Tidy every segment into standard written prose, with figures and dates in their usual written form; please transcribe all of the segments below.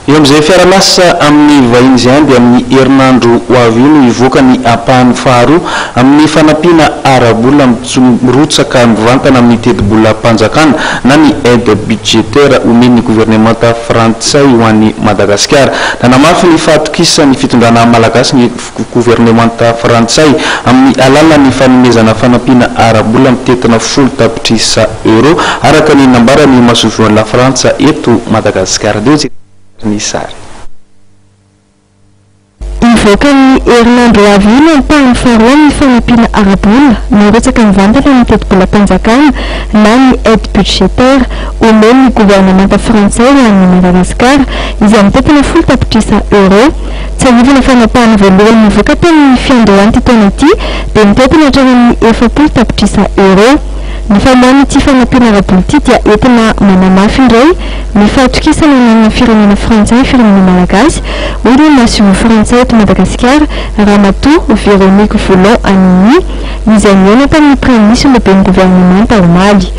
eo amin'izay fiara-lasa amin'ny vahiny izay dia amin'ny herinandro ho avy io no ivoaka ny ampahany faharoa amin'ny fanampiana arabola mirotsaka mivantana amin'ny teti-bola mpanjakana na ny aide budgétaire omen'ny gouvernemanta frantsay ho an'ny Madagasikara. Nanamafy ny fahatokisany fitondrana malagasy ny gouvernemanta frantsay amin'ny alalan'ny fanomezana fanampiana arabola mitetina 10 tapitrisa euro araka ny nambarany masovoan'ny la Frantsa eto Madagasikara. Nisari ivoaka ny herinandro avy io no ampahany faharoa ny fanampiana arabola mirotsaka mivantana amin'ny teti-bola mpanjakana na ny aide budgétaire omen'ny gouvernemanta frantsay ho an'ny Madagasikara izay mitetina 10 tapitrisa euro. Tsy ahivana fanampahany voalohany mivoaka tamin'ny fiandohany ty taona ity dia mitetina hatramin'ny 70 tapitrisa euro. Ny famoahana ity fanampiana arabola ity dia entina manamafy indray ny fahatokisana ny firenena frantsay firenena malagasy hoy ny nation frantsay eto Madagasikara Ramatoa Véronique Voulon Anini izay niaina tamin'ny préminisy lehiben'ny gouvernemanta omaly.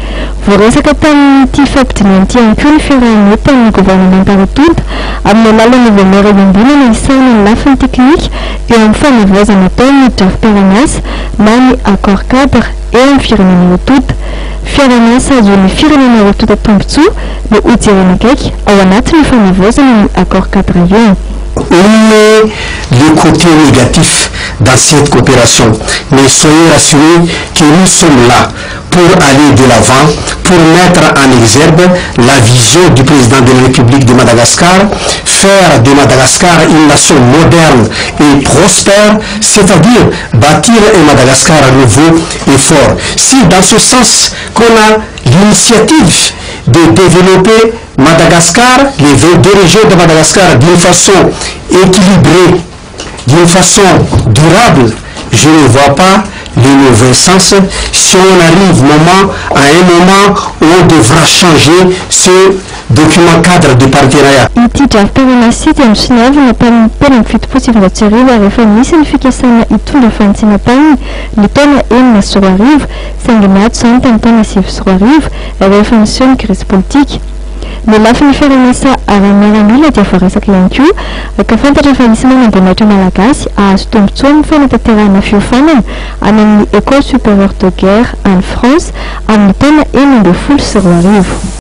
Voaresaka tamin'ity fampidinan'ity ihany koa ny fiarahan'ny tamin'ny gouvernemanta Rotonta amin'ny alalan'ny voamerana ny isana ny lafiny teknika eo amin'ny fanavaozana ataon'ny draft-piaraniasa na ny accord cadre eo amin'ny firenena Rotonta. Fiaraniasa azon'ny firenena Rotonta tombotsoa no hojerena akaiky ao anatin'ny fanavaozana ny accord cadre io. Le côté négatif dans cette coopération, mais soyez rassurés que nous sommes là pour aller de l'avant, pour mettre en exergue la vision du président de la République de Madagascar, faire de Madagascar une nation moderne et prospère, c'est-à-dire bâtir un Madagascar nouveau et fort. C'est dans ce sens qu'on a l'initiative de développer Madagascar, les 22 régions de Madagascar d'une façon équilibrée, d'une façon durable. Je ne vois pas le mauvais sens si on arrive à un moment où on devra changer ce document cadre de partenariat. Ity draft-piaraniasa dia misonavina tamin'ny tena fitopolo sy valonjato arivo rehefa nisy ny fikasana hitondra fanitsina tany ny taona 2014 saingy niato izany tamin'ny taona 2014 rehefa niseho ny crise politique. Ny lafin'ny fiaraniasa ara-miaramila dia voaresaka ihany koa ka fantatra fa nisy manam-boninahitra malagasy ahazo tombotsoa amin'ny fanatanterahana fiofanana any amin'ny école supérieure de guerre en France amin'ny taona 2014.